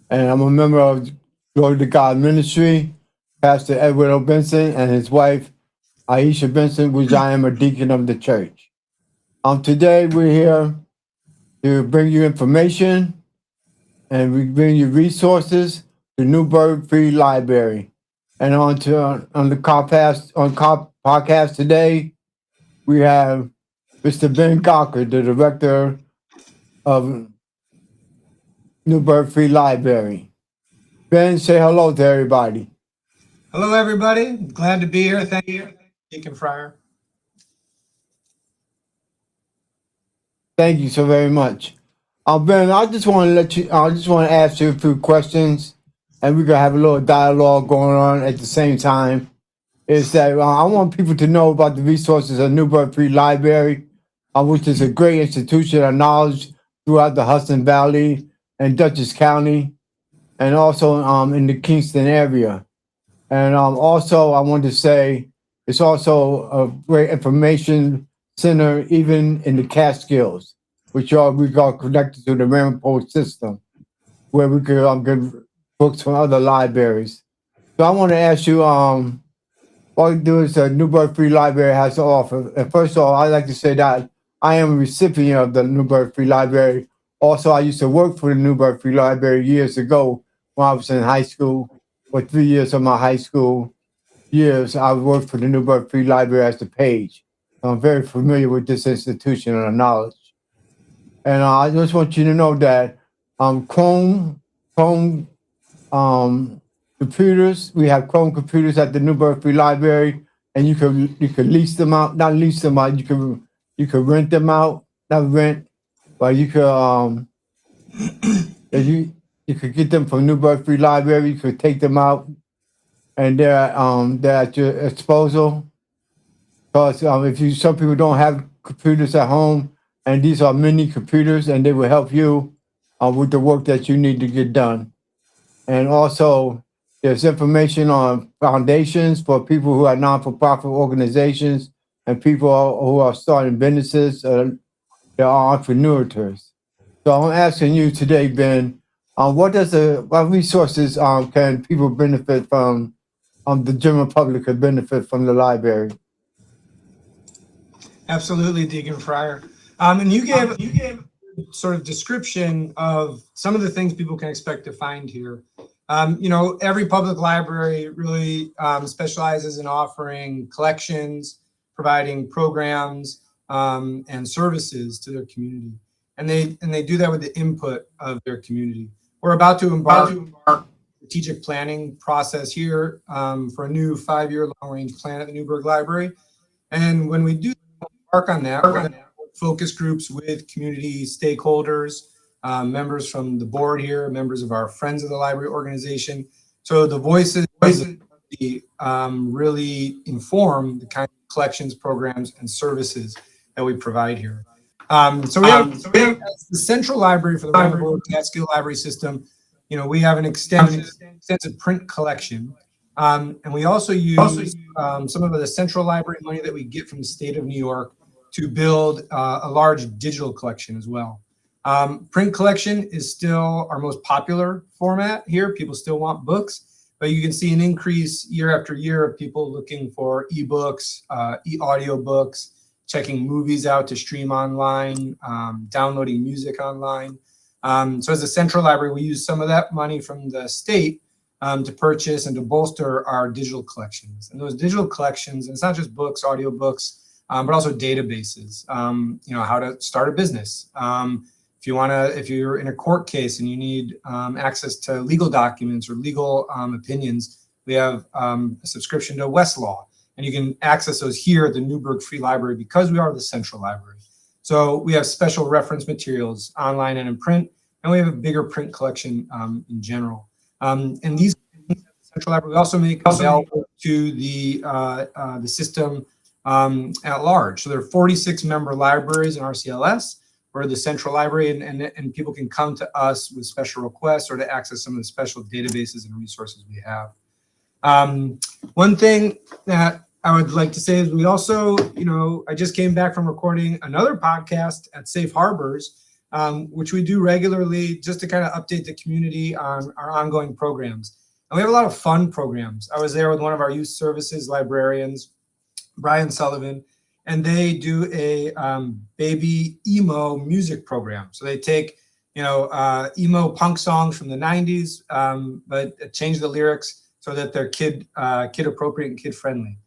and I'm a member of Glory to God Ministry, Pastor Edward O. Benson and his wife, Aisha Benson, which I am a deacon of the church. Today we're here to bring you information and we bring you resources to Newburgh Free Library. And on the podcast today, we have Mr. Ben Gocker, the director of Newburgh Free Library. Ben, say hello to everybody. Hello, everybody. Glad to be here. Thank you, Deacon Fryar. Thank you so very much. Ben, I just want to ask you a few questions, and we're gonna have a little dialogue going on at the same time. Is that I want people to know about the resources of Newburgh Free Library, which is a great institution of knowledge throughout the Hudson Valley and Dutchess County, and also in the Kingston area. And also, I want to say it's also a great information center, even in the Catskills, which we got connected to the Ramapo system, where we could get books from other libraries. So I want to ask you, all you do is Newburgh Free Library has to offer. And first of all, I'd like to say that I am a recipient of the Newburgh Free Library. Also, I used to work for the Newburgh Free Library years ago when I was in high school. For 3 years of my high school years, I worked for the Newburgh Free Library as the page. So I'm very familiar with this institution and knowledge. And I just want you to know that Chrome computers, we have Chrome computers at the Newburgh Free Library, and you can lease them out, not lease them out, you can rent them out, not rent, but you could you could get them from Newburgh Free Library. You could take them out, and they're at your disposal. Because some people don't have computers at home, and these are mini computers, and they will help you with the work that you need to get done. And also, there's information on foundations for people who are non-for-profit organizations and people who are starting businesses. They are entrepreneurs. So I'm asking you today, Ben. What resources can people benefit from? The general public could benefit from the library. Absolutely, Deacon Fryar. And you gave sort of description of some of the things people can expect to find here. Every public library really specializes in offering collections, providing programs and services to their community, and they do that with the input of their community. We're about to embark on a strategic planning process here for a new 5-year long-range plan at the Newburgh Library. And when we do embark on that, we're going to have focus groups with community stakeholders, members from the board here, members of our Friends of the Library organization. So the voices really inform the kind of collections, programs, and services that we provide here. So we have the Central Library for the Ramapo Catskill Library System. We have an extensive print collection, and we also use some of the Central Library money that we get from the state of New York to build a large digital collection as well. Print collection is still our most popular format here. People still want books, but you can see an increase year after year of people looking for ebooks, e-audio books, checking movies out to stream online, downloading music online. So as a Central Library, we use some of that money from the state to purchase and to bolster our digital collections. And those digital collections, and it's not just books, audio books, but also databases, how to start a business. If you're in a court case and you need access to legal documents or legal opinions, we have a subscription to Westlaw. And you can access those here at the Newburgh Free Library because we are the Central Library. So we have special reference materials online and in print, and we have a bigger print collection in general. And these Central Library we also make available to the system at large. So there are 46 member libraries in RCLS. We're the Central Library, and people can come to us with special requests or to access some of the special databases and resources we have. One thing that I would like to say is we also, I just came back from recording another podcast at Safe Harbors which we do regularly just to kind of update the community on our ongoing programs. And we have a lot of fun programs. I was there with one of our youth services librarians, Brian Sullivan, and they do a baby emo music program. So they take, emo punk songs from the 90s, but change the lyrics so that they're kid appropriate and kid friendly.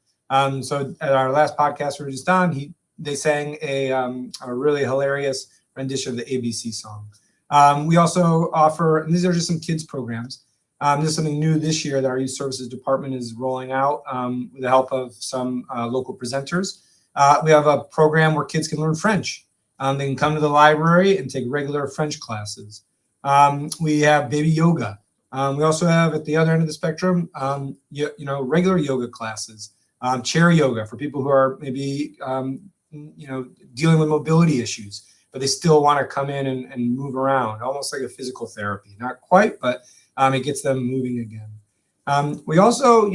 So at our last podcast we were just on, they sang a really hilarious rendition of the ABC song. We also offer, and these are just some kids programs. This is something new this year that our youth services department is rolling out with the help of some local presenters. We have a program where kids can learn French. They can come to the library and take regular French classes. We have baby yoga. We also have at the other end of the spectrum, regular yoga classes, chair yoga for people who are maybe, dealing with mobility issues, but they still want to come in and move around, almost like a physical therapy. Not quite, but it gets them moving again. We also,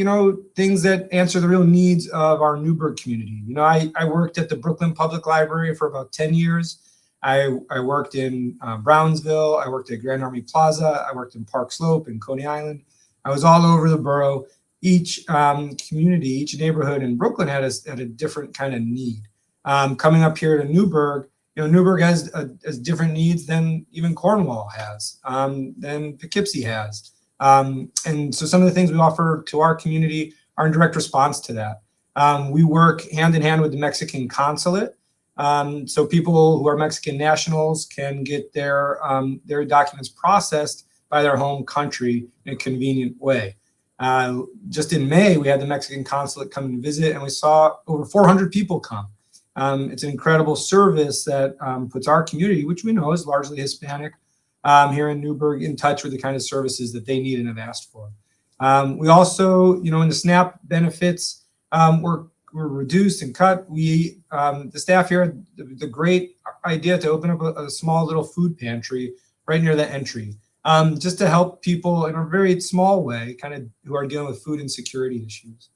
things that answer the real needs of our Newburgh community. I worked at the Brooklyn Public Library for about 10 years. I worked in Brownsville. I worked at Grand Army Plaza. I worked in Park Slope and Coney Island. I was all over the borough. Each community, each neighborhood in Brooklyn had a different kind of need. Coming up here to Newburgh, Newburgh has different needs than even Cornwall has, than Poughkeepsie has. And so some of the things we offer to our community are in direct response to that. We work hand in hand with the Mexican consulate. So people who are Mexican nationals can get their documents processed by their home country in a convenient way. Just in May, we had the Mexican consulate come and visit, and we saw over 400 people come. It's an incredible service that puts our community, which we know is largely Hispanic, here in Newburgh, in touch with the kind of services that they need and have asked for. We also, in the SNAP benefits, were reduced and cut. The staff here had the great idea to open up a small little food pantry right near the entry, just to help people in a very small way, kind of who are dealing with food insecurity issues.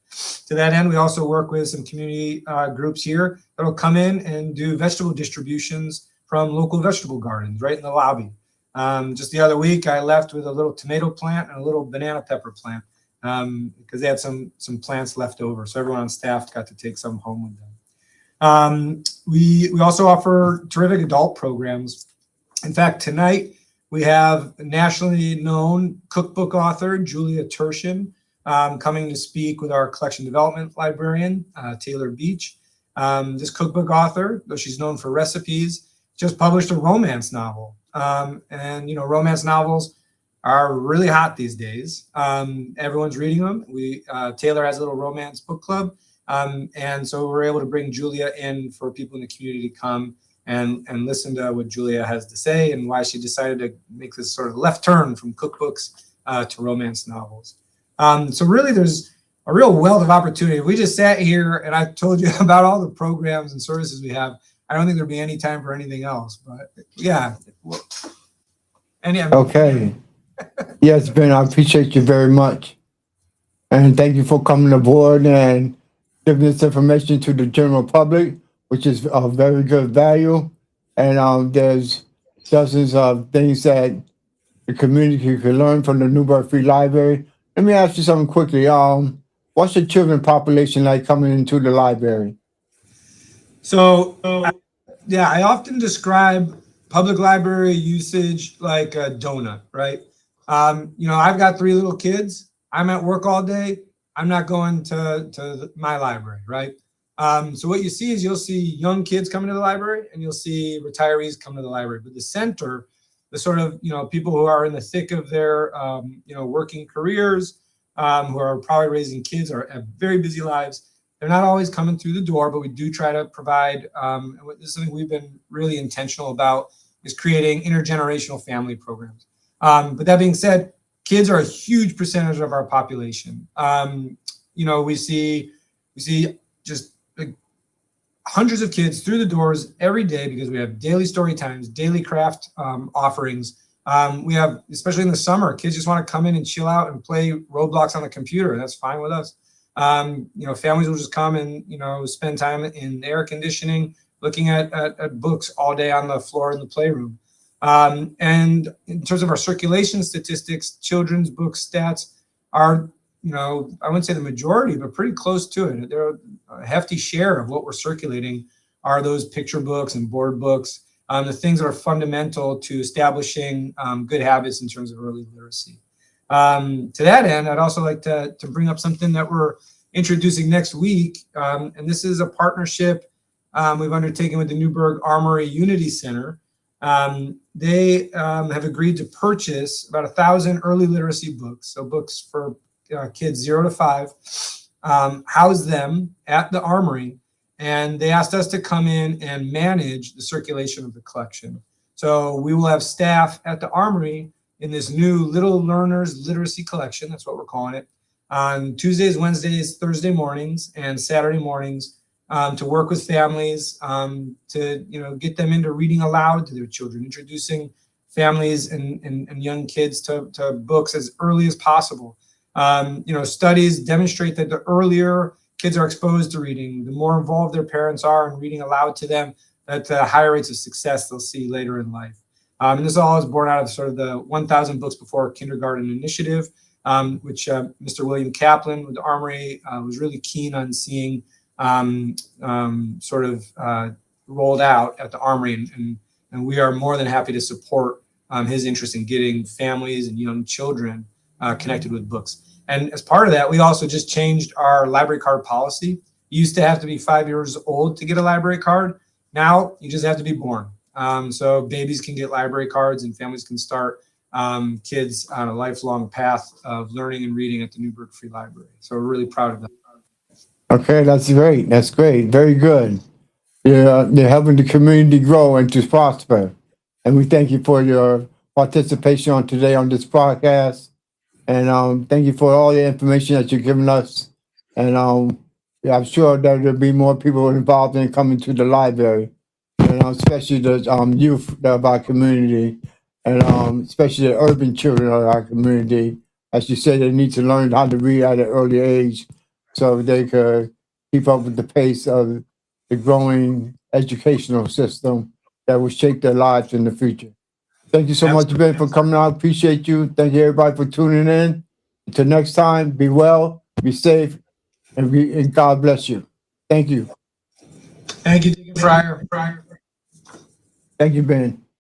To that end, we also work with some community groups here that will come in and do vegetable distributions from local vegetable gardens right in the lobby. Just the other week, I left with a little tomato plant and a little banana pepper plant because they had some plants left over. So everyone on staff got to take some home with them. We also offer terrific adult programs. In fact, tonight we have nationally known cookbook author Julia Turshin coming to speak with our collection development librarian, Taylor Beach. This cookbook author, though she's known for recipes, just published a romance novel. And romance novels are really hot these days. Everyone's reading them. Taylor has a little romance book club. And so we're able to bring Julia in for people in the community to come and listen to what Julia has to say and why she decided to make this sort of left turn from cookbooks to romance novels. So really there's a real wealth of opportunity. If we just sat here and I told you about all the programs and services we have, I don't think there'd be any time for anything else, but yeah. Okay. Yes, Ben, I appreciate you very much. And thank you for coming aboard and giving this information to the general public, which is of very good value. And there's dozens of things that the community can learn from the Newburgh Free Library. Let me ask you something quickly. What's the children population like coming into the library? So I often describe public library usage like a donut, right? I've got 3 little kids. I'm at work all day. I'm not going to my library, right? So what you see is you'll see young kids coming to the library and you'll see retirees come to the library. But the center, the sort of, people who are in the thick of their, working careers, who are probably raising kids or have very busy lives, they're not always coming through the door, but we do try to provide, and this is something we've been really intentional about, is creating intergenerational family programs. But that being said, kids are a huge percentage of our population. We see just like hundreds of kids through the doors every day because we have daily story times, daily craft offerings. We have, especially in the summer, kids just want to come in and chill out and play Roblox on the computer, and that's fine with us. Families will just come and, spend time in air conditioning, looking at books all day on the floor in the playroom. And in terms of our circulation statistics, children's book stats are, I wouldn't say the majority, but pretty close to it. They're a hefty share of what we're circulating are those picture books and board books, the things that are fundamental to establishing good habits in terms of early literacy. To that end, I'd also like to bring up something that we're introducing next week, and this is a partnership we've undertaken with the Newburgh Armory Unity Center. They have agreed to purchase about 1,000 early literacy books, so books for kids 0 to 5, house them at the Armory, and they asked us to come in and manage the circulation of the collection. So we will have staff at the Armory in this new Little Learners Literacy Collection, that's what we're calling it, on Tuesdays, Wednesdays, Thursday mornings, and Saturday mornings, to work with families, to get them into reading aloud to their children, introducing families and young kids to books as early as possible. Studies demonstrate that the earlier kids are exposed to reading, the more involved their parents are in reading aloud to them, that the higher rates of success they'll see later in life. And this all is born out of sort of the 1,000 Books Before Kindergarten initiative, which Mr. William Kaplan with the Armory was really keen on seeing rolled out at the Armory, and we are more than happy to support his interest in getting families and young children connected with books. And as part of that, we also just changed our library card policy. You used to have to be 5 years old to get a library card. Now you just have to be born. So babies can get library cards, and families can start kids on a lifelong path of learning and reading at the Newburgh Free Library. So we're really proud of that. Okay, that's great. That's great. Very good. They're helping the community grow and to prosper. And we thank you for your participation on today on this podcast. And thank you for all the information that you've given us. And I'm sure that there'll be more people involved in coming to the library, and especially the youth of our community, and especially the urban children of our community. As you said, they need to learn how to read at an early age so they could keep up with the pace of the growing educational system that will shape their lives in the future. Thank you so much, Ben, for coming out. Appreciate you. Thank you, everybody, for tuning in. Until next time, be well, be safe, and God bless you. Thank you. Thank you, Deacon Fryar. Thank you, Ben.